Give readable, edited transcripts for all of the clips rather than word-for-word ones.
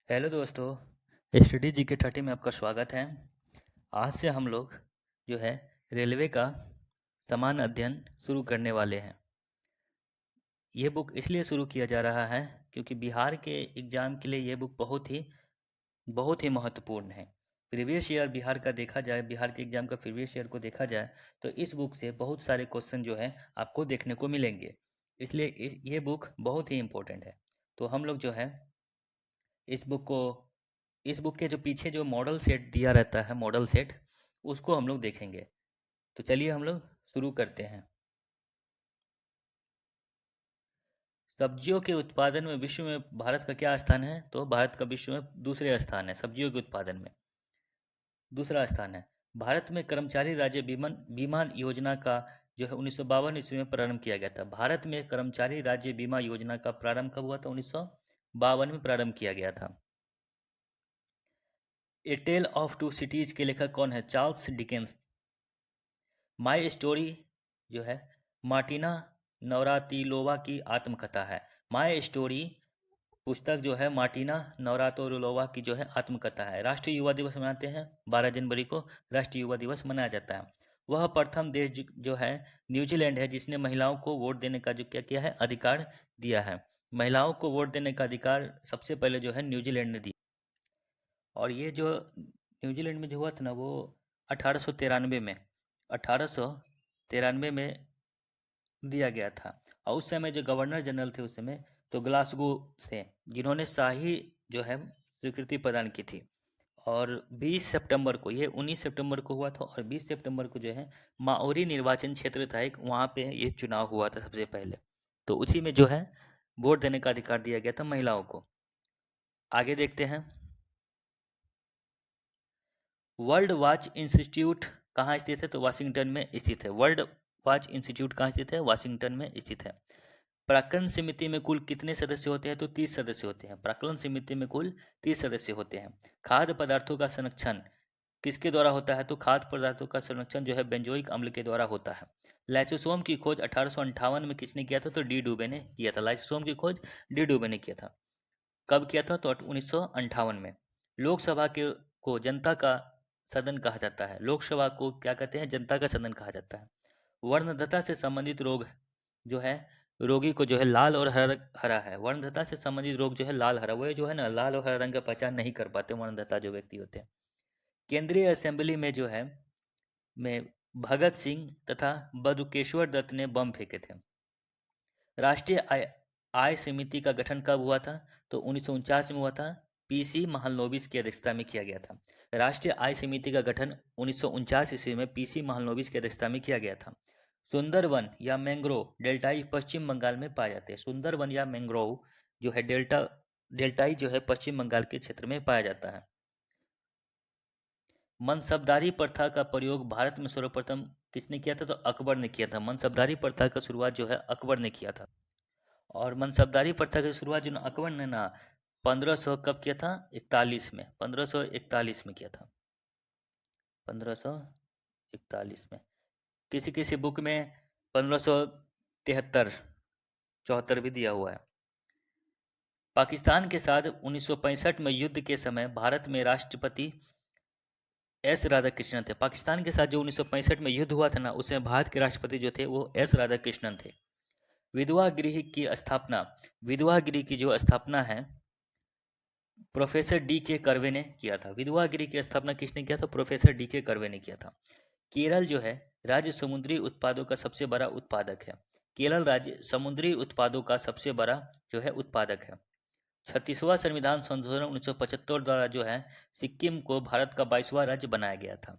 Hello दोस्तों। Study जी के 30 में आपका स्वागत है। आज से हम लोग जो है रेलवे का समान अध्ययन शुरू करने वाले हैं। ये बुक इसलिए शुरू किया जा रहा है क्योंकि बिहार के एग्ज़ाम के लिए ये बुक बहुत ही महत्वपूर्ण है। प्रीवियस ईयर बिहार का देखा जाए, बिहार के एग्ज़ाम का प्रीवियस ईयर को देखा जाए तो इस बुक से बहुत सारे क्वेश्चन जो है आपको देखने को मिलेंगे। इसलिए ये बुक बहुत ही इम्पोर्टेंट है। तो हम लोग जो है इस बुक को इस बुक के जो पीछे जो मॉडल सेट दिया रहता है, मॉडल सेट, उसको हम लोग देखेंगे। तो चलिए हम लोग शुरू करते हैं। सब्जियों के उत्पादन में विश्व में भारत का क्या स्थान है? तो भारत का विश्व में दूसरे स्थान है सब्जियों के उत्पादन में। दूसरा स्थान है। भारत में कर्मचारी राज्य बीमा योजना का जो है 1952 ईस्वी में प्रारंभ किया गया था। भारत में कर्मचारी राज्य बीमा योजना का प्रारंभ कब हुआ था? 1952 में प्रारंभ किया गया था। ए टेल ऑफ टू सिटीज के लेखक कौन है? Charles Dickens. माई स्टोरी जो है मार्टिना नवरातिलोवा की आत्मकथा है। माई स्टोरी पुस्तक जो है मार्टिना नवरातिलोवा की जो है आत्मकथा है। राष्ट्रीय युवा दिवस मनाते हैं 12 जनवरी को, राष्ट्रीय युवा दिवस मनाया जाता है। वह प्रथम देश जो है न्यूजीलैंड है जिसने महिलाओं को वोट देने का जो क्या किया है, अधिकार दिया है। महिलाओं को वोट देने का अधिकार सबसे पहले जो है न्यूजीलैंड ने दिया। और ये जो न्यूजीलैंड में जो हुआ था ना, वो 1893 में 1893 में दिया गया था। और उस समय जो गवर्नर जनरल थे उस समय, तो ग्लासगो से, जिन्होंने शाही जो है स्वीकृति प्रदान की थी। और 20 सितंबर को, ये 19 सितंबर को हुआ था, और 20 सितंबर को जो है माओरी निर्वाचन क्षेत्र था एक, वहाँ पे ये चुनाव हुआ था सबसे पहले। तो उसी में जो है वोट देने का अधिकार दिया गया था महिलाओं को। आगे देखते हैं। वर्ल्ड वॉच इंस्टीट्यूट कहाँ स्थित है? तो वाशिंगटन में स्थित है। वर्ल्ड वॉच इंस्टीट्यूट कहाँ स्थित है? वाशिंगटन में स्थित है। प्राक्कलन समिति में कुल कितने सदस्य होते हैं? तो 30 सदस्य होते हैं। प्राक्कलन समिति में कुल 30 सदस्य होते हैं। खाद्य पदार्थों का संरक्षण किसके द्वारा होता है? तो खाद्य पदार्थों का संरक्षण जो है बेंजोइक अम्ल के द्वारा होता है। लाइसोसोम की खोज 1858 में किसने किया था? तो डी डुबे ने किया था। लाइसोसोम की खोज डी डुबे ने किया था। कब किया था? तो 1958 में। लोकसभा के को जनता का सदन कहा जाता है। लोकसभा को क्या कहते हैं? जनता का सदन कहा जाता है। वर्णदता से संबंधित रोग जो है, रोगी को जो है लाल और हरा हरा है। वर्णदता से संबंधित रोग जो है लाल हरा, वो जो है ना लाल और हरा रंग का पहचान नहीं कर पाते वर्णदता जो व्यक्ति होते हैं। केंद्रीय असेंबली में जो है में भगत सिंह तथा बटुकेश्वर दत्त ने बम फेंके थे। राष्ट्रीय आय समिति का गठन कब हुआ था? तो 1949 में हुआ था। पीसी महालनोबिस की अध्यक्षता में किया गया था। राष्ट्रीय आय समिति का गठन 1949 ईस्वी में पीसी महालनोबिस की अध्यक्षता में किया गया था। सुंदरवन या मैंग्रोव डेल्टाई पश्चिम बंगाल में पाए जाते हैं। सुंदरवन या मैंग्रोव जो है डेल्टाई जो है पश्चिम बंगाल के क्षेत्र में पाया जाता है। मनसबदारी प्रथा का प्रयोग भारत में सर्वप्रथम किसने किया था? तो अकबर ने किया था। मनसबदारी प्रथा का शुरुआत जो है अकबर ने किया था। और मनसबदारी प्रथा की शुरुआत जो ना अकबर ने ना 1500 कब किया था? 41 में, 1541 में किया था। 1541 में। किसी किसी बुक में 1573 74 भी दिया हुआ है। पाकिस्तान के साथ 1965 में युद्ध के समय भारत में राष्ट्रपति एस राधाकृष्णन थे। पाकिस्तान के साथ जो 1965 में युद्ध हुआ था ना, उसमें भारत के राष्ट्रपति जो थे वो एस राधाकृष्णन थे। विधवा गृह की स्थापना, विधवा गृह की जो स्थापना है प्रोफेसर डी के कर्वे ने किया था। विधवा गृह की स्थापना किसने किया था? प्रोफेसर डी के कर्वे ने किया था। केरल जो है राज्य समुद्री उत्पादों का सबसे बड़ा उत्पादक है। केरल राज्य समुद्री उत्पादों का सबसे बड़ा जो है उत्पादक है। 36वां संविधान संशोधन 1975 द्वारा जो है सिक्किम को भारत का 22वां राज्य बनाया गया था।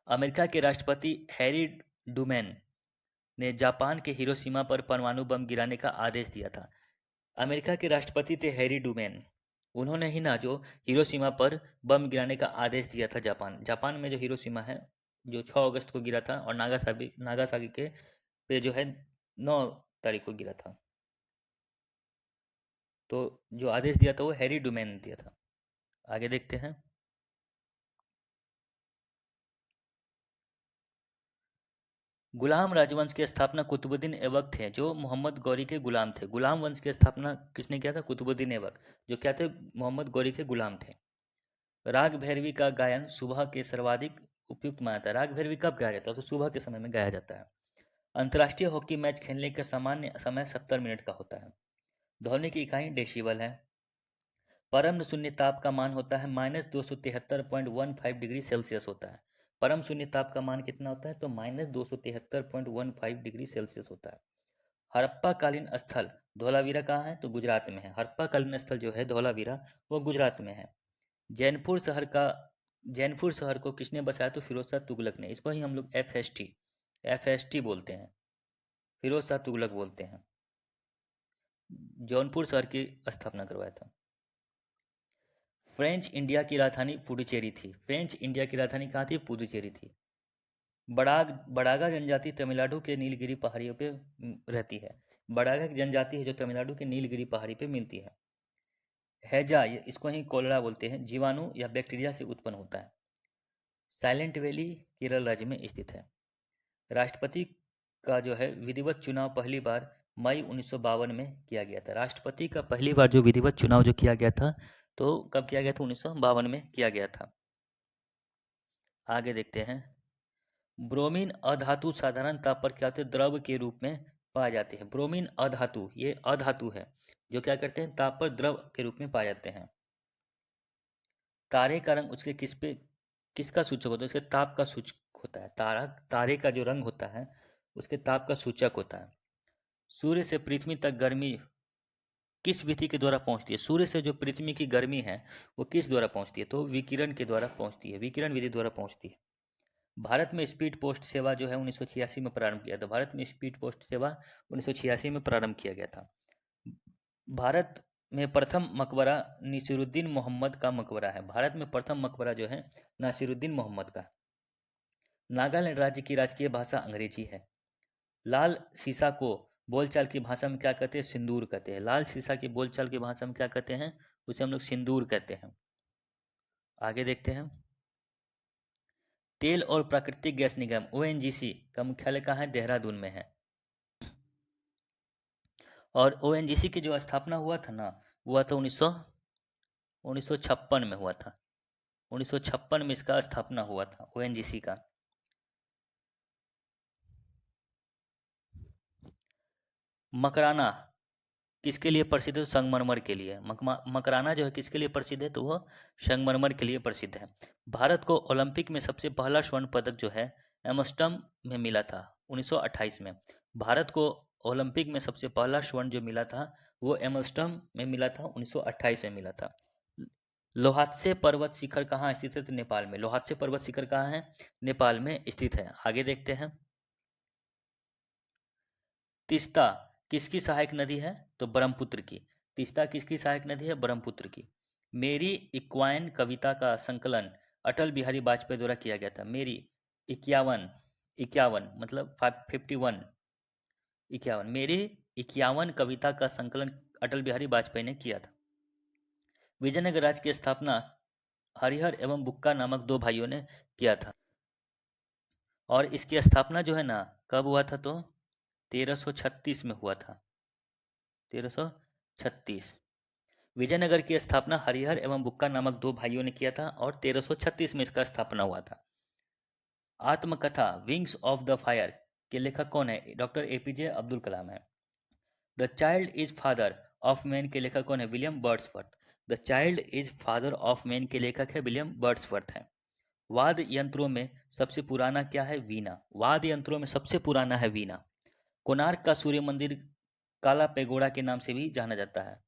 अमेरिका के राष्ट्रपति हैरी डुमेन ने जापान के हिरोशिमा पर परमाणु बम गिराने का आदेश दिया था। अमेरिका के राष्ट्रपति थे हैरी डुमेन। उन्होंने ही ना जो हिरोशिमा पर बम गिराने का आदेश दिया था। जापान जापान में जो हिरोशिमा है जो 6 अगस्त को गिरा था, और नागासाकी के पे जो है 9 तारीख को गिरा था। तो जो आदेश दिया था वो हैरी डुमेन ने दिया था। आगे देखते हैं। गुलाम राजवंश की स्थापना कुतुबुद्दीन ऐबक थे, जो मोहम्मद गौरी के गुलाम थे। गुलाम वंश की स्थापना किसने किया था? कुतुबुद्दीन ऐबक, जो क्या थे? मोहम्मद गौरी के गुलाम थे। राग भैरवी का गायन सुबह के सर्वाधिक उपयुक्त माना जाता है। राग भैरवी कब गाया जाता है? तो सुबह के समय में गाया जाता है। अंतर्राष्ट्रीय हॉकी मैच खेलने का सामान्य समय 70 मिनट का होता है। ध्वनि की इकाई डेसिबल है। परम शून्य ताप का मान होता है -273.15 डिग्री सेल्सियस होता है। परम शून्य ताप का मान कितना होता है? तो -273.15 डिग्री सेल्सियस होता है। हड़प्पा कालीन स्थल धोलावीरा कहाँ है? तो गुजरात में है। हड़प्पा कालीन स्थल जो है धोलावीरा, वो गुजरात में है। जैनपुर शहर का जैनपुर शहर को किसने बसाया? तो फिरोज शाह तुगलक ने। इसको ही हम लोग एफ एस टी बोलते हैं, फिरोज शाह तुगलक बोलते हैं। जौनपुर शहर की स्थापना करवाया था। फ्रेंच इंडिया की राजधानी पुडुचेरी थी। फ्रेंच इंडिया की राजधानी कहाँ थी? पुडुचेरी थी। बड़ागा जनजाति तमिलनाडु के नीलगिरी पहाड़ियों पे रहती है। बड़ागा एक जनजाति है जो तमिलनाडु के नीलगिरी पहाड़ी पे मिलती है। हैजा, इसको ही कोलरा बोलते हैं, जीवाणु या बैक्टीरिया से उत्पन्न होता है। साइलेंट वैली केरल राज्य में स्थित है। राष्ट्रपति का जो है विधिवत चुनाव पहली बार मई 1952 में किया गया था। राष्ट्रपति का पहली बार जो विधिवत चुनाव जो किया गया था, तो कब किया गया था? 1952 में किया गया था। आगे देखते हैं। ब्रोमीन अधातु साधारण ताप पर क्या होते हैं? द्रव के रूप में पाए जाते हैं। ब्रोमीन अधातु, ये अधातु है, जो क्या करते हैं? ताप पर द्रव के रूप में पाए जाते हैं। तारे का रंग उसके किसका सूचक होता है? उसके ताप का सूचक होता है। तारे का जो रंग होता है उसके ताप का सूचक होता है। सूर्य से पृथ्वी तक गर्मी किस विधि के द्वारा पहुंचती है? सूर्य से जो पृथ्वी की गर्मी है वो किस द्वारा पहुंचती है? तो विकिरण के द्वारा पहुंचती है, विकिरण विधि द्वारा पहुंचती है। भारत में स्पीड पोस्ट सेवा जो है 1986 में प्रारंभ किया था। भारत में स्पीड पोस्ट सेवा 1986 में प्रारंभ किया गया था। भारत में प्रथम मकबरा नसीरुद्दीन मोहम्मद का मकबरा है। भारत में प्रथम मकबरा जो है नसीरुद्दीन मोहम्मद का। नागालैंड राज्य की राजकीय भाषा अंग्रेजी है। लाल सीसा को बोलचाल की भाषा में क्या कहते हैं? सिंदूर कहते हैं। लाल सीसा की बोलचाल की भाषा में क्या कहते हैं? उसे हम लोग सिंदूर कहते हैं। आगे देखते हैं। तेल और प्राकृतिक गैस निगम ओएनजीसी का मुख्यालय कहाँ है? देहरादून में है। और ओएनजीसी की जो स्थापना हुआ था ना, हुआ था 1956 में हुआ था। 1956 में इसका स्थापना हुआ था ओएनजीसी का। मकराना किसके लिए प्रसिद्ध है? तो संगमरमर के लिए। मकराना जो है किसके लिए प्रसिद्ध है? तो वह संगमरमर के लिए प्रसिद्ध है। भारत को ओलंपिक में सबसे पहला स्वर्ण पदक जो है एमस्टर्डम में मिला था 1928 में। भारत को ओलंपिक में सबसे पहला स्वर्ण जो मिला था वो एमस्टर्डम में मिला था, 1928 में मिला था। लोहात्से पर्वत शिखर कहाँ स्थित है? तो नेपाल में। लोहात्से पर्वत शिखर कहाँ है? नेपाल में स्थित है। आगे देखते हैं। तीस्ता किसकी सहायक नदी है? तो ब्रह्मपुत्र की। तीस्ता किसकी सहायक नदी है? ब्रह्मपुत्र की। मेरी इक्वाइन कविता का संकलन अटल बिहारी वाजपेयी द्वारा किया गया था। मेरी इक्यावन, इक्यावन मतलब 51, इक्यावन, मेरी इक्यावन कविता का संकलन अटल बिहारी वाजपेयी ने किया था। विजयनगर राज्य की स्थापना हरिहर एवं बुक्का नामक दो भाइयों ने किया था। और इसकी स्थापना जो है ना कब हुआ था? तो 1336 में हुआ था। 1336। विजयनगर की स्थापना हरिहर एवं बुक्का नामक दो भाइयों ने किया था और 1336 में इसका स्थापना हुआ था। आत्मकथा विंग्स ऑफ द फायर के लेखक कौन है? डॉक्टर एपीजे अब्दुल कलाम है। The child is father of man के लेखक कौन है? William Wordsworth. The child is father of man के लेखक है विलियम वर्ड्सवर्थ है। वाद्य यंत्रों में सबसे पुराना क्या है? वीणा। वाद्य यंत्रों में सबसे पुराना है वीणा। कोणार्क का सूर्य मंदिर काला पेगोड़ा के नाम से भी जाना जाता है।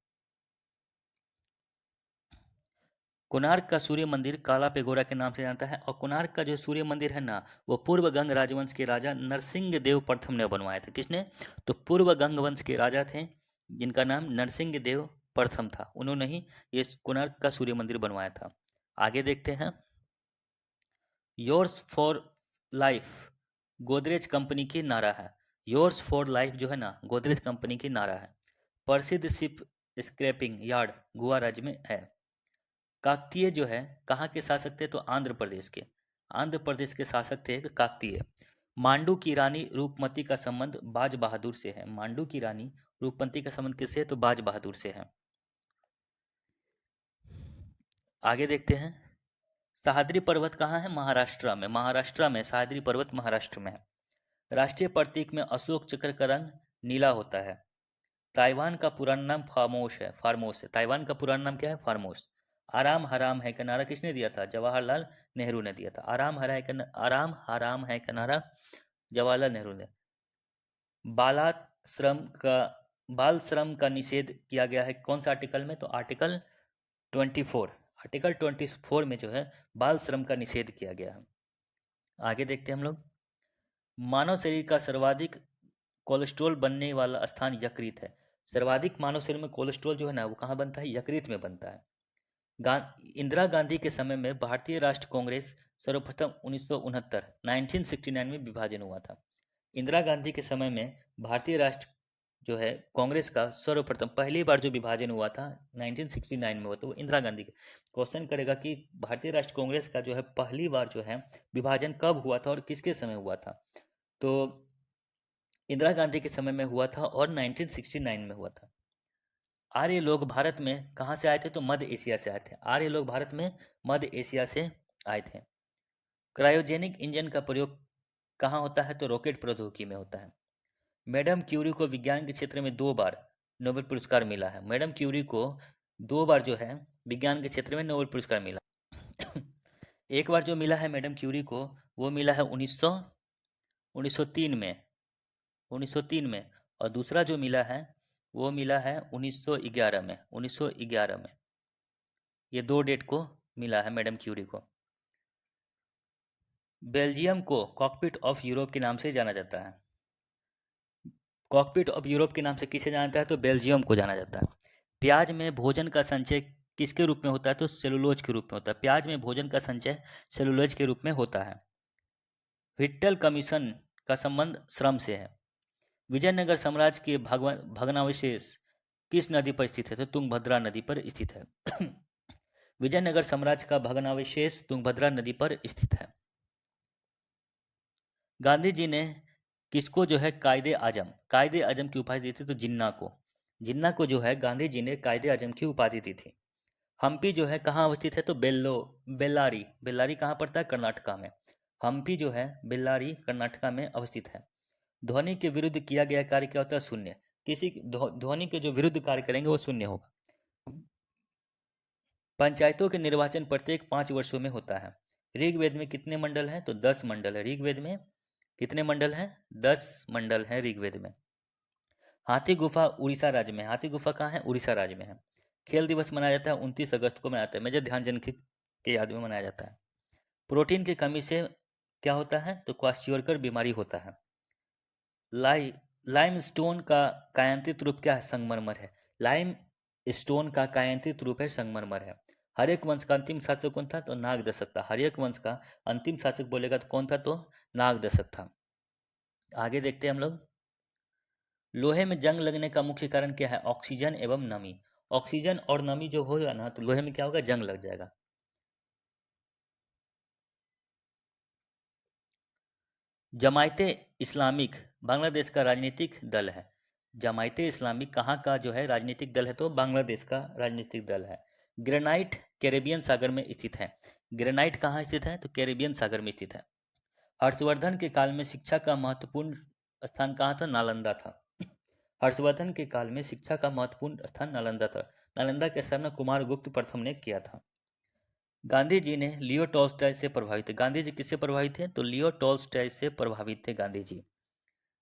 कोणार्क का सूर्य मंदिर काला पेगोड़ा के नाम से जानता है। और कोणार्क का जो सूर्य मंदिर है ना वो पूर्व गंग राजवंश के राजा नरसिंह देव प्रथम ने बनवाया था। किसने? तो पूर्व गंग वंश के राजा थे जिनका नाम नरसिंह देव प्रथम था, उन्होंने ही ये कोणार्क का सूर्य मंदिर बनवाया था। आगे देखते हैं। Yours for life Godrej company की नारा है। योर्स फॉर लाइफ जो है ना गोदरेज कंपनी की नारा है। प्रसिद्ध शिप स्क्रैपिंग यार्ड गोवा राज्य में है। काकतीय जो है कहाँ के शासक थे? तो आंध्र प्रदेश के। आंध्र प्रदेश के शासक थे काकतीय। मांडू की रानी रूपमती का संबंध बाज बहादुर से है। मांडू की रानी रूपमती का संबंध किससे है? तो बाज बहादुर से है। आगे देखते हैं। सह्याद्री पर्वत कहाँ है? महाराष्ट्र में। महाराष्ट्र में सह्याद्री पर्वत महाराष्ट्र में है। राष्ट्रीय प्रतीक में अशोक चक्र का रंग नीला होता है। ताइवान का पुराना नाम फार्मोस है। फार्मोस है। ताइवान का पुराना नाम क्या है? फार्मोस। आराम हराम है का नारा किसने दिया था? जवाहरलाल नेहरू ने दिया था। आराम हराम है का नारा जवाहरलाल नेहरू ने। बालाश्रम का बाल श्रम का निषेध किया गया है कौन सा आर्टिकल में? तो आर्टिकल 24। आर्टिकल 24 में जो है बाल श्रम का निषेध किया गया है। आगे देखते हैं हम लोग। मानव शरीर का सर्वाधिक कोलेस्ट्रॉल बनने वाला स्थान यकृत है। सर्वाधिक मानव शरीर में कोलेस्ट्रॉल जो है ना वो कहाँ बनता है? यकृत में बनता है। इंदिरा गांधी के समय में भारतीय राष्ट्र कांग्रेस सर्वप्रथम 1969 में विभाजन हुआ था। इंदिरा गांधी के समय में भारतीय राष्ट्र जो है कांग्रेस का सर्वप्रथम पहली बार जो विभाजन हुआ था 1969 में हुआ, तो वो इंदिरा गांधी के। क्वेश्चन करेगा कि भारतीय राष्ट्र कांग्रेस का जो है पहली बार जो है विभाजन कब हुआ था और किसके समय हुआ था? तो इंदिरा गांधी के समय में हुआ था और 1969 में हुआ था। आर्य लोग भारत में कहाँ से आए थे? तो मध्य एशिया से आए थे। आर्य लोग भारत में मध्य एशिया से आए थे। क्रायोजेनिक इंजन का प्रयोग कहाँ होता है? तो रॉकेट प्रौद्योगिकी में होता है। मैडम क्यूरी को विज्ञान के क्षेत्र में 2 बार नोबेल पुरस्कार मिला है। मैडम क्यूरी को 2 बार जो है विज्ञान के क्षेत्र में नोबेल पुरस्कार मिला। एक बार जो मिला है मैडम क्यूरी को वो मिला है 1903 में। 1903 में। और दूसरा जो मिला है वो मिला है 1911 में। 1911 में। ये 2 डेट को मिला है मैडम क्यूरी को। बेल्जियम को कॉकपिट ऑफ यूरोप के नाम से जाना जाता है। कॉकपिट ऑफ यूरोप के नाम से किसे जाना जाता है? तो बेल्जियम को जाना जाता है। प्याज में भोजन का संचय किसके रूप में होता है? तो सेलुलोज के रूप में होता है। प्याज में भोजन का संचय सेलुलोज के रूप में होता है। व्हिटल कमीशन का संबंध श्रम से है। विजयनगर साम्राज्य के भग्नावशेष किस नदी पर स्थित है? तो तुंगभद्रा नदी पर स्थित है। विजयनगर साम्राज्य का भग्नावशेष तुंगभद्रा नदी पर स्थित है। गांधी जी ने किसको जो है कायदे आजम की उपाधि दी थी? तो जिन्ना को जो है गांधी जी ने कायदे आजम की उपाधि दी थी। हम्पी जो है कहाँ अवस्थित है? तो बेल्लारी। बेल्लारी कहाँ पड़ता है? कर्नाटका में। हम्पी जो है बेल्लारी कर्नाटका में अवस्थित है। ध्वनि के विरुद्ध किया गया कार्य क्या होता है? शून्य। किसी ध्वनि के जो विरुद्ध कार्य करेंगे वो शून्य होगा। पंचायतों के निर्वाचन प्रत्येक 5 वर्षों में होता है। ऋग्वेद में कितने मंडल हैं? तो 10 मंडल है ऋग्वेद में। कितने मंडल हैं? 10 मंडल हैं ऋग्वेद में। हाथी गुफा उड़ीसा राज्य में। हाथी गुफा कहाँ है? उड़ीसा राज्य में है। खेल दिवस मनाया जाता है 29 अगस्त को मनाया जाता है। मेजर ध्यानचंद के याद में मनाया जाता है। प्रोटीन की कमी से क्या होता है? तो क्वास्टियोरकर बीमारी होता है। लाइम स्टोन का कायांतित रूप क्या है? संगमरमर है। लाइम स्टोन का कायांतित रूप है संगमरमर है। हर्यक वंश का अंतिम शासक कौन था? तो नागदशक था। हर्यक वंश का अंतिम शासक बोलेगा तो कौन था? तो नागदशक था। आगे देखते हैं हम लोग। लोहे में जंग लगने का मुख्य कारण क्या है? ऑक्सीजन एवं नमी। ऑक्सीजन और नमी जो होगा ना तो लोहे में क्या होगा? जंग लग जाएगा। जमायते इस्लामिक बांग्लादेश का राजनीतिक दल है। जमायते इस्लामिक कहाँ का जो है राजनीतिक दल है? तो बांग्लादेश का राजनीतिक दल है। ग्रेनाइट कैरेबियन सागर में स्थित है। ग्रेनाइट कहाँ स्थित है? तो कैरेबियन सागर में स्थित है। हर्षवर्धन के काल में शिक्षा का महत्वपूर्ण स्थान कहाँ था? नालंदा था। हर्षवर्धन के काल में शिक्षा का महत्वपूर्ण स्थान नालंदा था। नालंदा की स्थापना कुमार गुप्त प्रथम ने किया था। गांधी जी ने लियो टॉल्स्टॉय से प्रभावित थे। गांधी जी किससे प्रभावित थे? तो लियो टॉल्स्टॉय से प्रभावित थे गांधी जी।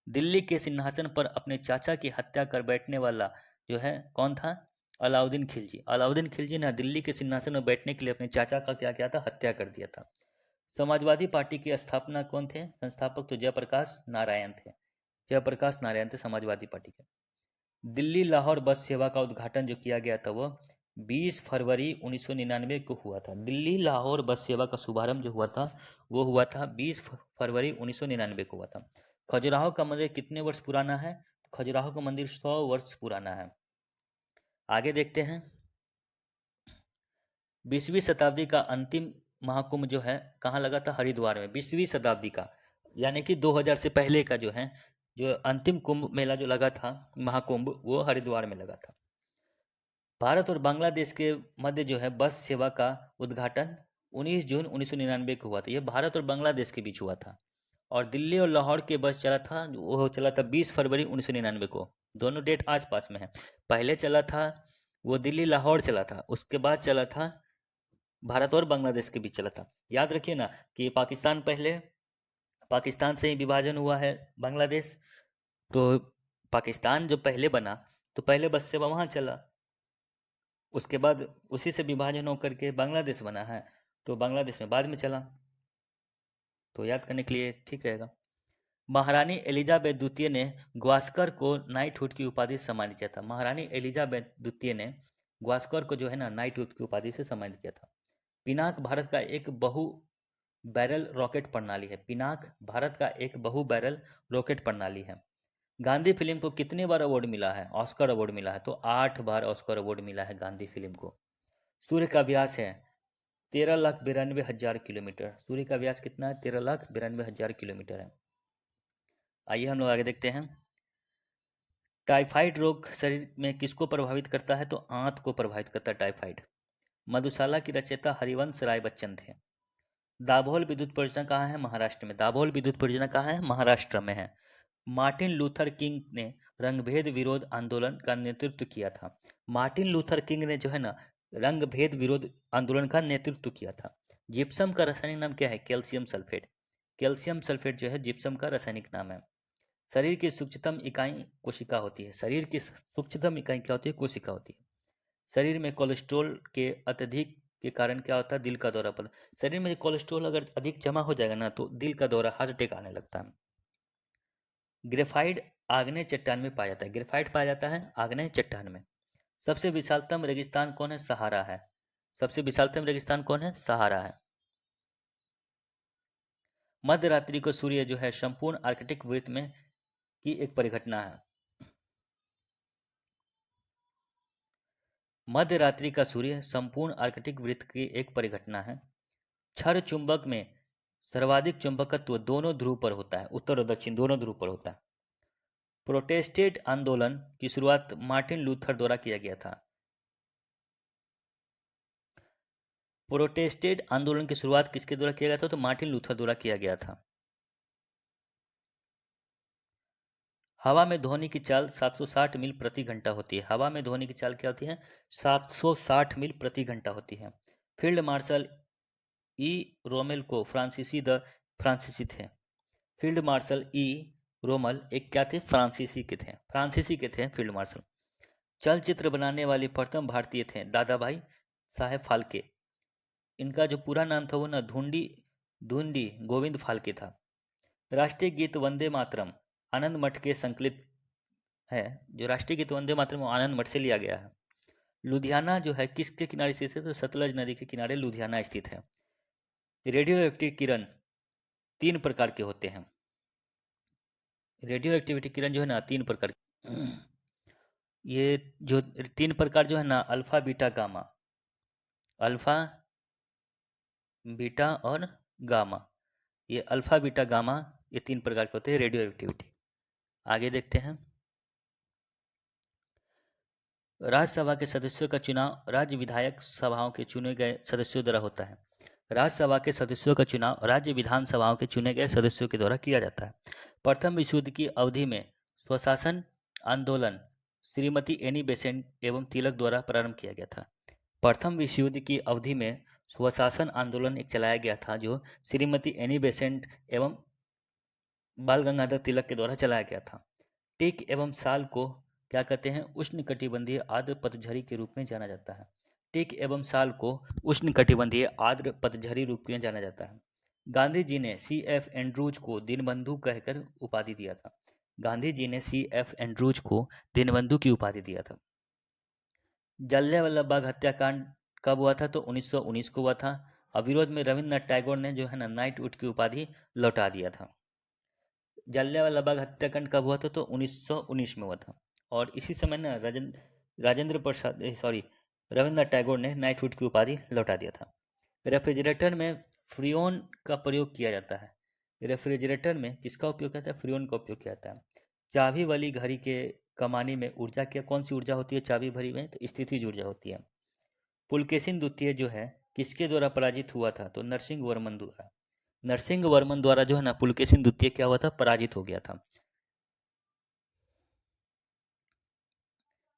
दिल्ली के सिंहासन पर अपने चाचा की हत्या कर बैठने वाला जो है कौन था? अलाउद्दीन खिलजी। अलाउद्दीन खिलजी ने दिल्ली के सिंहासन पर बैठने के लिए अपने चाचा का क्या किया था? हत्या कर दिया था। समाजवादी पार्टी की स्थापना कौन थे? संस्थापक तो जयप्रकाश नारायण थे। जयप्रकाश नारायण थे समाजवादी पार्टी के। दिल्ली लाहौर बस सेवा का उद्घाटन जो किया गया था वो 20 फरवरी 1999 को हुआ था। दिल्ली लाहौर बस सेवा का शुभारंभ जो हुआ था वो हुआ था 20 फरवरी 1999 को हुआ था। खजुराहो का मंदिर कितने वर्ष पुराना है? खजुराहो का मंदिर 100 वर्ष पुराना है। आगे देखते हैं। 20वीं शताब्दी का अंतिम महाकुंभ जो है कहाँ लगा था? हरिद्वार में। 20वीं शताब्दी का यानी कि 2000 से पहले का जो है, जो अंतिम कुंभ मेला जो लगा था, महाकुंभ, वो हरिद्वार में लगा था। भारत और बांग्लादेश के मध्य जो है बस सेवा का उद्घाटन 19 जून 1999 को हुआ था। ये भारत और बांग्लादेश के बीच हुआ था। और दिल्ली और लाहौर के बस चला था, वो चला था 20 फरवरी 1999 को। दोनों डेट आस पास में है। पहले चला था वो दिल्ली लाहौर चला था, उसके बाद चला था भारत और बांग्लादेश के बीच चला था। याद रखिए ना कि पाकिस्तान से ही विभाजन हुआ है बांग्लादेश। तो पाकिस्तान जो पहले बना, तो पहले बस सेवा वहाँ चला, उसके बाद उसी से विभाजन होकर के बांग्लादेश बना है, तो बांग्लादेश में बाद में चला। तो याद करने के लिए ठीक रहेगा। महारानी एलिजाबेथ द्वितीय ने गावस्कर को नाइटहुड की उपाधि से सम्मानित किया था। महारानी एलिजाबेथ द्वितीय ने गावस्कर को जो है ना नाइटहुड की उपाधि से सम्मानित किया था। पिनाक भारत का एक बहु बैरल रॉकेट प्रणाली है। पिनाक भारत का एक बहु बैरल रॉकेट प्रणाली है। गांधी फिल्म को कितने बार अवार्ड मिला है, ऑस्कर अवार्ड मिला है? तो 8 बार ऑस्कर अवार्ड मिला है गांधी फिल्म को। सूर्य का व्यास है 13,92,000 किलोमीटर। सूर्य का व्यास कितना है? 13,92,000 किलोमीटर है। आइए हम लोग आगे देखते हैं। टाइफाइड रोग शरीर में किसको प्रभावित करता है? तो आंत को प्रभावित करता है टाइफाइड। मधुशाला की रचयिता हरिवंश राय बच्चन थे। दाभोल विद्युत परियोजना कहाँ है? महाराष्ट्र में। दाभोल विद्युत परियोजना कहाँ है? महाराष्ट्र में है। मार्टिन लूथर किंग ने रंगभेद विरोध आंदोलन का नेतृत्व किया था। मार्टिन लूथर किंग ने जो है ना रंगभेद विरोध आंदोलन का नेतृत्व किया था। जिप्सम का रासायनिक नाम क्या है? Calcium sulphate. कैल्शियम सल्फेट जो है जिप्सम का रासायनिक नाम है। शरीर की सूक्ष्मतम इकाई कोशिका होती है। शरीर की सूक्ष्मतम इकाई क्या होती है? कोशिका होती है। शरीर में कोलेस्ट्रॉल के अत्यधिक के कारण क्या होता है? दिल का दौरा पड़ता है। शरीर में कोलेस्ट्रॉल अगर अधिक जमा हो जाएगा ना, तो दिल का दौरा, हार्ट अटैक आने लगता है। ग्रेफाइट आग्नेय चट्टान में पाया जाता है। ग्रेफाइट पाया जाता है आग्नेय चट्टान में। सबसे विशालतम रेगिस्तान कौन है? सहारा है। सबसे विशालतम रेगिस्तान कौन है? सहारा है। मध्य रात्रि को सूर्य जो है संपूर्ण आर्कटिक वृत्त में की एक परिघटना है। मध्य रात्रि का सूर्य संपूर्ण आर्कटिक वृत्त की एक परिघटना है। क्षर चुंबक में सर्वाधिक चुंबकत्व दोनों ध्रुव पर होता है, उत्तर और दक्षिण दोनों ध्रुव पर होता है। प्रोटेस्टेंट आंदोलन की शुरुआत मार्टिन लूथर द्वारा किया गया था। प्रोटेस्टेंट आंदोलन की शुरुआत किसके द्वारा किया गया था? तो मार्टिन लूथर द्वारा किया गया था। हवा में ध्वनि की चाल 760 मील प्रति घंटा होती है। हवा में ध्वनि की चाल क्या होती है? 760 मील प्रति घंटा होती है। फील्ड मार्शल ई रोमेल को फ्रांसीसी थे। फील्ड मार्शल ई रोमल एक क्या थे? फ्रांसीसी के थे। फ्रांसीसी के थे फील्ड मार्शल। चलचित्र बनाने वाली प्रथम भारतीय थे दादा भाई साहेब फाल्के। इनका जो पूरा नाम था वो ना धुंडी धुंडी गोविंद फाल्के था। राष्ट्रीय गीत वंदे मातरम आनंद मठ के संकलित है। जो राष्ट्रीय गीत वंदे मातरम वो आनंद मठ से लिया गया है। लुधियाना जो है किसके किनारे स्थित है? तो सतलज नदी के किनारे लुधियाना स्थित है। रेडियो एक्टिव किरण 3 प्रकार के होते हैं। रेडियो एक्टिविटी किरण जो है ना 3 प्रकार ये जो 3 प्रकार जो है ना, alpha beta gamma. Alpha beta और गामा। ये अल्फा बीटा गामा ये 3 प्रकार के होते हैं रेडियो एक्टिविटी। आगे देखते हैं। राज्यसभा के सदस्यों का चुनाव राज्य विधायक सभाओं के चुने गए सदस्यों द्वारा होता है। राज्यसभा के सदस्यों का चुनाव राज्य विधानसभाओं के चुने गए सदस्यों के द्वारा किया जाता है। प्रथम विश्व युद्ध की अवधि में स्वशासन आंदोलन श्रीमती एनी बेसेंट एवं तिलक द्वारा प्रारंभ किया गया था। प्रथम विश्व युद्ध की अवधि में स्वशासन आंदोलन एक चलाया गया था, जो श्रीमती एनी बेसेंट एवं बाल गंगाधर तिलक के द्वारा चलाया गया था। टीक एवं साल को क्या कहते हैं? उष्णकटिबंधीय आर्द्र पतझड़ी के रूप में जाना जाता है। टीक एवं साल को उष्णकटिबंधीय आर्द्र पतझड़ी रूप में जाना जाता है। गांधी जी ने C.F. एंड्रूज को दीनबंधु कहकर उपाधि दिया था। गांधी जी ने C.F. एंड्रूज को दीनबंधु की उपाधि दिया था। जलियांवाला बाग हत्याकांड कब हुआ था? तो 1919 को हुआ था। अविरोध में रविन्द्रनाथ टैगोर ने जो है ना नाइटहुड की उपाधि लौटा दिया था। जलियांवाला बाग हत्याकांड कब हुआ था? तो 1919 में हुआ था। और इसी समय ना रविन्द्रनाथ टैगोर ने नाइटहुड की उपाधि लौटा दिया था। रेफ्रिजरेटर में फ्रियोन का प्रयोग किया जाता है। रेफ्रिजरेटर में किसका उपयोग किया जाता है? फ्रीऑन का उपयोग किया जाता है। चाबी वाली घड़ी के कमानी में ऊर्जा क्या कौन सी ऊर्जा होती है? चाबी भरी में तो स्थितिज ऊर्जा होती है। पुलकेशिन द्वितीय जो है किसके द्वारा पराजित हुआ था? तो नरसिंह वर्मन द्वारा। नरसिंह वर्मन द्वारा जो है ना पुलकेशिन द्वितीय क्या हुआ था? पराजित हो गया था।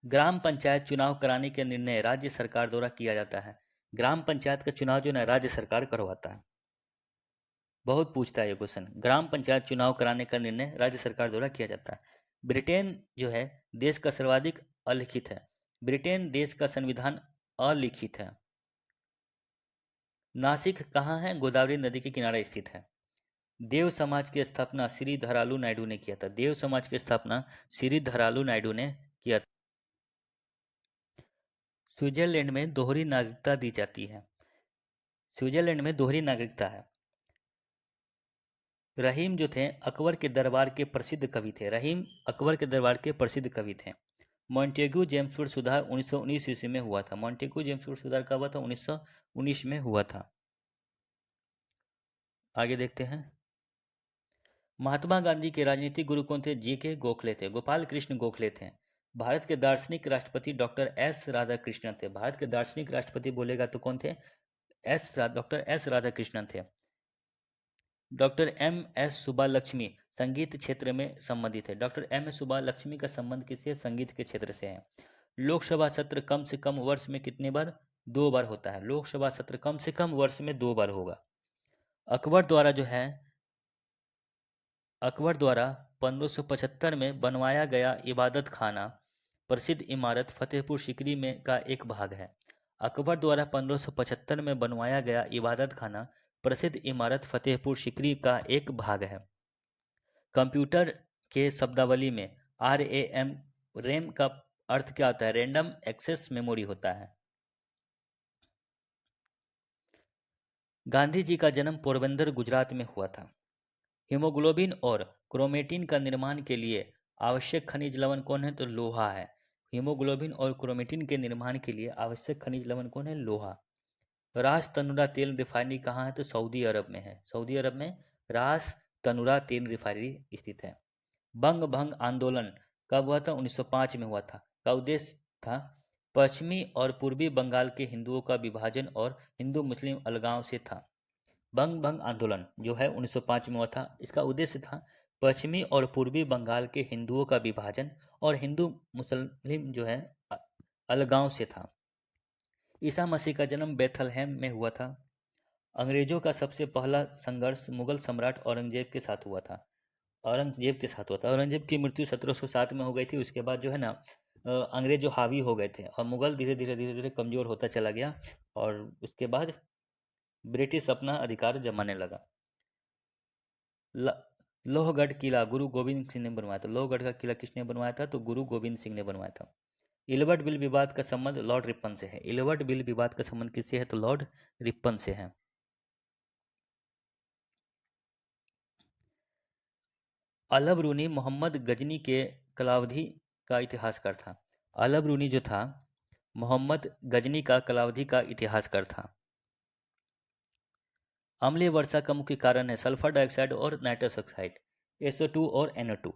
ग्राम पंचायत चुनाव कराने का निर्णय राज्य सरकार द्वारा किया जाता है। ग्राम पंचायत का चुनाव जो है ना राज्य सरकार करवाता है। बहुत पूछता है ये क्वेश्चन। ग्राम पंचायत चुनाव कराने का निर्णय राज्य सरकार द्वारा किया जाता है। ब्रिटेन जो है देश का सर्वाधिक अलिखित है। ब्रिटेन देश का संविधान अलिखित है। नासिक कहाँ है? गोदावरी नदी के किनारे स्थित है। देव समाज की स्थापना श्री धरालू नायडू ने किया था। देव समाज की स्थापना श्री धरालू नायडू ने किया था। स्विट्जरलैंड में दोहरी नागरिकता दी जाती है। स्विट्जरलैंड में दोहरी नागरिकता है। रहीम जो थे अकबर के दरबार के प्रसिद्ध कवि थे। रहीम अकबर के दरबार के प्रसिद्ध कवि थे। मॉन्टेग्यू जेम्सफोर्ड सुधार 1919 ईस्वी में हुआ था। मॉन्टेग्यू जेम्सफोर्ड सुधार कब हुआ था? 1919 में हुआ था। आगे देखते हैं। महात्मा गांधी के राजनीतिक गुरु कौन थे? G.K. गोखले थे। गोपाल कृष्ण गोखले थे। भारत के दार्शनिक राष्ट्रपति डॉक्टर एस राधाकृष्णन थे। भारत के दार्शनिक राष्ट्रपति बोलेगा तो कौन थे? डॉक्टर एस राधाकृष्णन थे। डॉक्टर एम एस सुब्बालक्ष्मी संगीत क्षेत्र में संबंधित है। डॉक्टर एम एस सुब्बालक्ष्मी का संबंध किससे? संगीत के क्षेत्र से है। लोकसभा सत्र कम से कम वर्ष में कितने बार? 2 बार होता है। लोकसभा सत्र कम से कम वर्ष में 2 बार होगा। अकबर द्वारा जो है अकबर द्वारा 1575 में बनवाया गया इबादत खाना प्रसिद्ध इमारत फतेहपुर सीकरी में का एक भाग है। अकबर द्वारा 1575 में बनवाया गया इबादत खाना प्रसिद्ध इमारत फतेहपुर सीकरी का एक भाग है। कंप्यूटर के शब्दावली में RAM रैम का अर्थ क्या होता है? रैंडम एक्सेस मेमोरी होता है। गांधी जी का जन्म पोरबंदर गुजरात में हुआ था। हीमोग्लोबिन और क्रोमेटिन का निर्माण के लिए आवश्यक खनिज लवण कौन है? तो लोहा है। हीमोग्लोबिन और क्रोमेटिन के निर्माण के लिए आवश्यक खनिज लवण कौन है? लोहा। रास तनुरा तेल रिफाइनरी कहाँ है? तो सऊदी अरब में है। सऊदी अरब में रास तनुरा तेल रिफाइनरी स्थित है। बंग भंग आंदोलन कब हुआ था? 1905 में हुआ था। का उद्देश्य था पश्चिमी और पूर्वी बंगाल के हिंदुओं का विभाजन और हिंदू मुस्लिम अलगाव से था। बंग भंग आंदोलन जो है 1905 में हुआ था। इसका उद्देश्य था पश्चिमी और पूर्वी बंगाल के हिंदुओं का विभाजन और हिंदू मुस्लिम जो है अलगाव से था। ईसा मसीह का जन्म बेथलहेम में हुआ था। अंग्रेजों का सबसे पहला संघर्ष मुगल सम्राट औरंगजेब के साथ हुआ था। औरंगजेब की मृत्यु 1707 में हो गई थी। उसके बाद जो है ना अंग्रेज जो हावी हो गए थे और मुगल धीरे धीरे कमजोर होता चला गया और उसके बाद ब्रिटिश अपना अधिकार जमाने लगा। लोहगढ़ किला गुरु गोविंद सिंह ने बनवाया था। लोहगढ़ का किला किसने बनवाया था? तो गुरु गोविंद सिंह ने बनवाया था। इलवर्ट बिल विवाद का संबंध लॉर्ड रिपन से है। इलवर्ट बिल विवाद का संबंध किससे है? तो लॉर्ड रिपन से है। अलब रूनी मोहम्मद गजनी के कालावधि का इतिहासकार था। अलब रूनी जो था मोहम्मद गजनी का कालावधि का इतिहासकार था। अम्लीय वर्षा का मुख्य कारण है सल्फर डाइऑक्साइड और नाइट्रस ऑक्साइड, SO2 और NO2।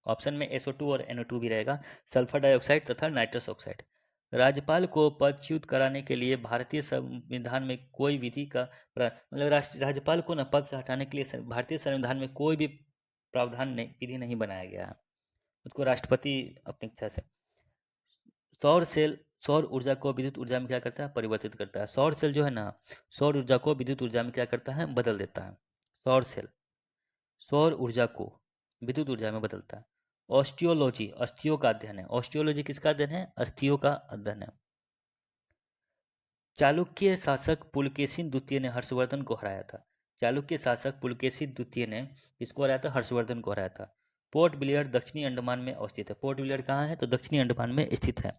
ऑप्शन में SO2 और NO2 भी रहेगा, सल्फर डाइऑक्साइड तथा नाइट्रस ऑक्साइड। राज्यपाल को पदच्युत कराने के लिए भारतीय संविधान में कोई विधि का मतलब राज्यपाल को न पद से हटाने के लिए भारतीय संविधान में कोई भी प्रावधान नहीं, विधि नहीं बनाया गया है। उसको राष्ट्रपति अपनी इच्छा से। सौर सेल सौर ऊर्जा को विद्युत ऊर्जा में क्या करता है? परिवर्तित करता है। सौर सेल जो है ना सौर ऊर्जा को विद्युत ऊर्जा में क्या करता है? बदल देता है। सौर सेल सौर ऊर्जा को विद्युत ऊर्जा में बदलता है। ऑस्टियोलॉजी अस्थियों का अध्ययन है। ऑस्टियोलॉजी किसका अध्ययन है? अस्थियों का अध्ययन है। चालुक्य शासक पुलकेशिन द्वितीय ने हर्षवर्धन को हराया था। चालुक्य शासक पुलकेशिन द्वितीय ने किसको हराया था? हर्षवर्धन को हराया था। पोर्ट ब्लेयर दक्षिणी अंडमान में अवस्थित है। पोर्ट ब्लेयर कहाँ है? तो दक्षिणी अंडमान में स्थित है।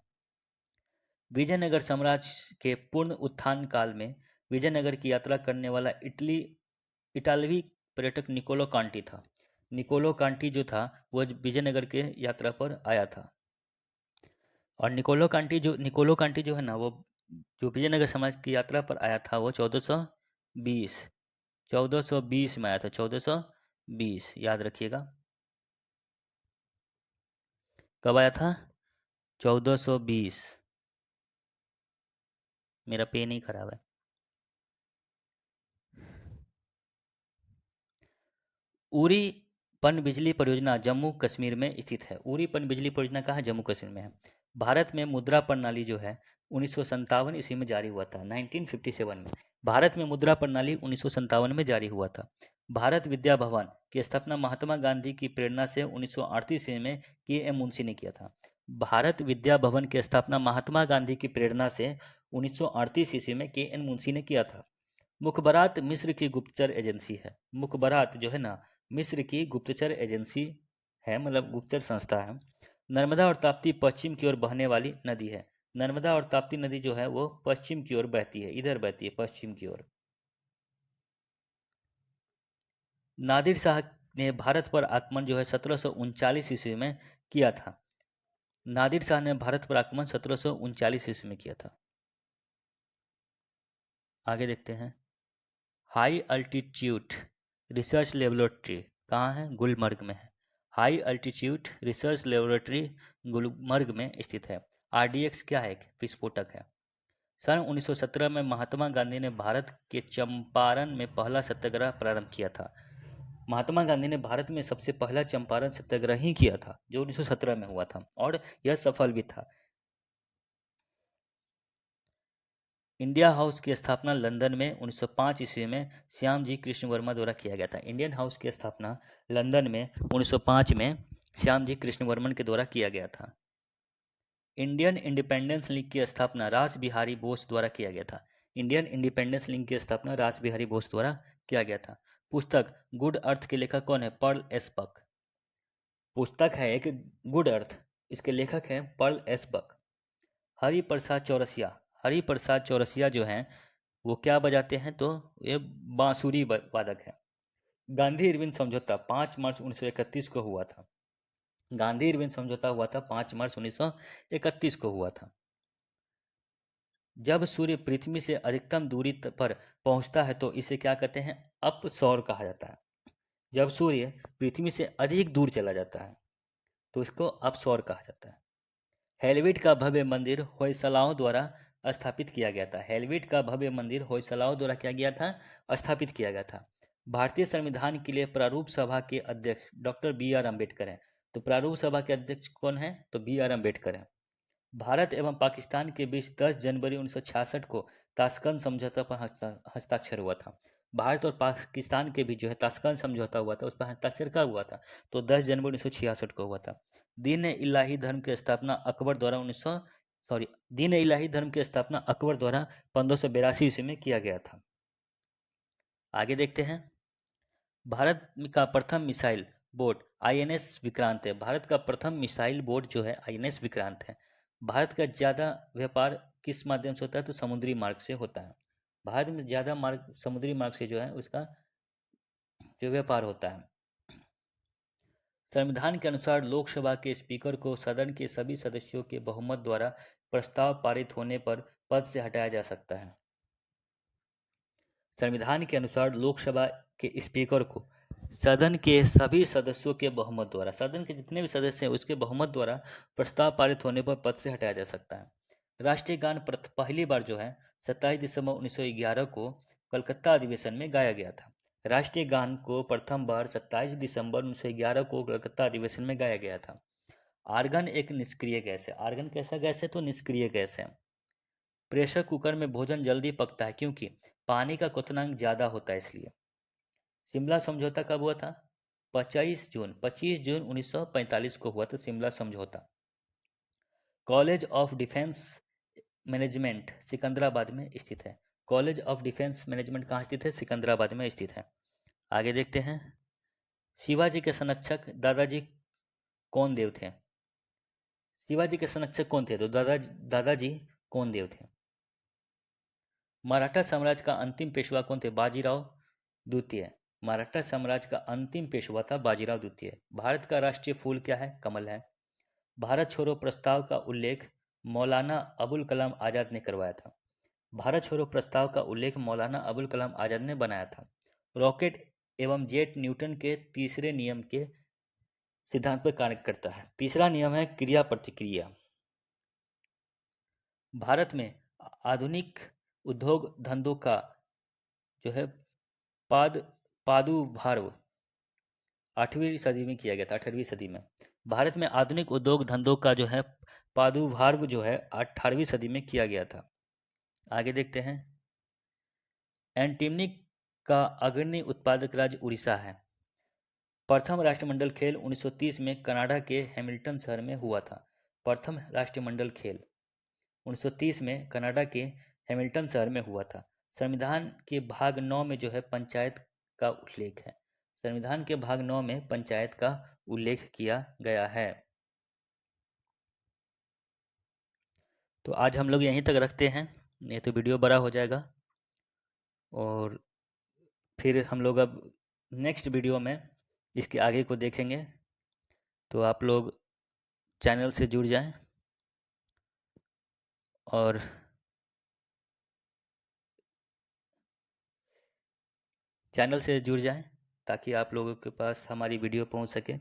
विजयनगर साम्राज्य के पूर्ण उत्थान काल में विजयनगर की यात्रा करने वाला इटालवी पर्यटक निकोलो कांटी था। निकोलो कांटी जो था वह विजयनगर के यात्रा पर आया था। और निकोलो कांटी जो है ना वो जो विजयनगर साम्राज्य की यात्रा पर आया था वो 1420 1420 में आया था, 1420 याद रखिएगा। कब आया था? 1420। मेरा पेन ही खराब है। उरी पनबिजली परियोजना जम्मू कश्मीर में स्थित है। उरी पनबिजली परियोजना कहाँ है? जम्मू कश्मीर में है। भारत में मुद्रा प्रणाली जो है 1957 ईस्वी में जारी हुआ था, 1957 में। भारत में मुद्रा प्रणाली 1957 में जारी हुआ था। भारत विद्या भवन की स्थापना महात्मा गांधी की प्रेरणा से 1938 ईस्वी में के एम मुंशी ने किया था। भारत विद्या भवन की स्थापना महात्मा गांधी की प्रेरणा से 1938 ईस्वी में के एन मुंशी ने किया था। मुखबरात मिस्र की गुप्तचर एजेंसी है। मुखबरात जो है ना, मिस्र की गुप्तचर एजेंसी है, मतलब गुप्तचर संस्था है। नर्मदा और ताप्ती पश्चिम की ओर बहने वाली नदी है। नर्मदा और ताप्ती नदी जो है वो पश्चिम की ओर बहती है, इधर बहती है पश्चिम की ओर। नादिर शाह ने भारत पर आक्रमण जो है 1739 ईस्वी में किया था। नादिर शाह ने भारत पर आक्रमण 1739 ईस्वी में किया था। आगे देखते हैं। हाई अल्टीट्यूड रिसर्च लेबोरेटरी कहाँ है? गुलमर्ग में है। High altitude research laboratory Gulmarg में स्थित है। आरडीएक्स क्या है? एक विस्फोटक है। सन 1917 में महात्मा गांधी ने भारत के चंपारण में पहला सत्याग्रह प्रारंभ किया था। महात्मा गांधी ने भारत में सबसे पहला चंपारण सत्याग्रह ही किया था, जो 1917 में हुआ था, और यह सफल भी था। इंडिया हाउस की स्थापना लंदन में 1905 ईस्वी में श्याम जी कृष्ण वर्मा द्वारा किया गया था। इंडियन हाउस की स्थापना लंदन में 1905 में श्याम जी कृष्ण वर्मन के द्वारा किया गया था। इंडियन इंडिपेंडेंस लीग की स्थापना रास बिहारी बोस द्वारा किया गया था। इंडियन इंडिपेंडेंस लीग की स्थापना रास बिहारी बोस द्वारा किया गया था। पुस्तक गुड अर्थ के लेखक कौन है? Pearl S Buck. पुस्तक है एक गुड अर्थ, इसके लेखक हैं Pearl S Buck. Hariprasad Chaurasia. Hariprasad Chaurasia जो हैं वो क्या बजाते हैं? तो ये बांसुरी वादक है। गांधी इरविन समझौता 5 मार्च 1931 को हुआ था। गांधी इरविन समझौता हुआ था 5 मार्च 1931 को हुआ था। जब सूर्य पृथ्वी से अधिकतम दूरी पर पहुंचता है तो इसे क्या कहते हैं? अपसौर कहा जाता है। जब सूर्य पृथ्वी से अधिक दूर चला जाता है तो इसको अपसौर कहा जाता है। हेलविट का भव्य मंदिर होयसलाओं द्वारा स्थापित किया गया था। हेलविट का भव्य मंदिर होयसलाओं द्वारा क्या गया था? स्थापित किया गया था। भारतीय संविधान के लिए प्रारूप सभा के अध्यक्ष डॉक्टर बी आर अम्बेडकर हैं। तो प्रारूप सभा के अध्यक्ष कौन है? तो बी आर अम्बेडकर हैं। भारत एवं पाकिस्तान के बीच 10 जनवरी 1966 को ताशकंद समझौता पर हस्ताक्षर हुआ था। भारत और पाकिस्तान के बीच जो है ताशकंद समझौता हुआ था, उस पर हस्ताक्षर कब हुआ था? तो 10 जनवरी 1966 को हुआ था। दीन इलाही धर्म की स्थापना अकबर द्वारा 1900 सॉरी दीन इलाही धर्म की स्थापना अकबर द्वारा 1582 ईस्वी में किया गया था। आगे देखते हैं। भारत का प्रथम मिसाइल बोट आईएनएस विक्रांत है। भारत का प्रथम मिसाइल बोट जो है आईएनएस विक्रांत है। भारत का ज़्यादा व्यापार किस माध्यम से होता है? तो समुद्री मार्ग से होता है। भारत में ज़्यादा मार्ग समुद्री मार्ग से जो है उसका जो व्यापार होता है। संविधान के अनुसार लोकसभा के स्पीकर को सदन के सभी सदस्यों के बहुमत द्वारा प्रस्ताव पारित होने पर पद से हटाया जा सकता है। संविधान के अनुसार लोकसभा के स्पीकर को सदन के सभी सदस्यों के बहुमत द्वारा, सदन के जितने भी सदस्य हैं उसके बहुमत द्वारा प्रस्ताव पारित होने पर पद से हटाया जा सकता है। राष्ट्रीय गान पहली बार जो है 27 दिसंबर 1911 को कलकत्ता अधिवेशन में गाया गया था। राष्ट्रीय गान को प्रथम बार 27 दिसंबर 1911 को कलकत्ता अधिवेशन में गाया गया था। आर्गन एक निष्क्रिय गैस है। आर्गन कैसा गैस है? तो निष्क्रिय गैस है। प्रेशर कुकर में भोजन जल्दी पकता है क्योंकि पानी का क्वथनांक ज़्यादा होता है, इसलिए। शिमला समझौता कब हुआ था? 25 जून 1945 को हुआ था शिमला समझौता। College of defence management Secunderabad में स्थित है। कॉलेज ऑफ डिफेंस मैनेजमेंट कहाँ स्थित है? सिकंदराबाद में स्थित है। आगे देखते हैं। शिवाजी के संरक्षक दादाजी कौन देव थे? शिवाजी के संरक्षक कौन थे? तो दादाजी कौन देव थे। मराठा साम्राज्य का अंतिम पेशवा कौन थे? बाजीराव द्वितीय। मराठा साम्राज्य का अंतिम पेशवा था बाजीराव द्वितीय। भारत का राष्ट्रीय फूल क्या है? कमल है। भारत छोड़ो प्रस्ताव का उल्लेख मौलाना अबुल कलाम आजाद ने करवाया था। भारत छोड़ो प्रस्ताव का उल्लेख मौलाना अबुल कलाम आजाद ने बनाया था। रॉकेट एवं जेट न्यूटन के तीसरे नियम के सिद्धांत पर कार्य करता है। तीसरा नियम है क्रिया प्रतिक्रिया। भारत में आधुनिक उद्योग धंधों का जो है प्रादुर्भाव 8वीं सदी में किया गया था। 18वीं सदी में भारत में आधुनिक उद्योग धंधों का जो है प्रादुर्भाव जो है 18वीं सदी में किया गया था। आगे देखते हैं। एंटीमनी का अग्रणी उत्पादक राज्य उड़ीसा है। प्रथम राष्ट्रमंडल खेल 1930 में कनाडा के हैमिल्टन शहर में हुआ था। प्रथम राष्ट्रमंडल खेल 1930 में कनाडा के हैमिल्टन शहर में हुआ था। संविधान के भाग 9 में जो है पंचायत का उल्लेख है। संविधान के भाग 9 में पंचायत का उल्लेख किया गया है। तो आज हम लोग यहीं तक रखते हैं, नहीं तो वीडियो बड़ा हो जाएगा। और फिर हम लोग अब नेक्स्ट वीडियो में इसके आगे को देखेंगे। तो आप लोग चैनल से जुड़ जाएं और चैनल से जुड़ जाएं ताकि आप लोगों के पास हमारी वीडियो पहुंच सके।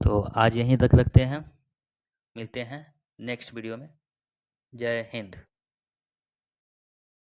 तो आज यहीं तक रखते हैं, मिलते हैं नेक्स्ट वीडियो में। जय हिंद।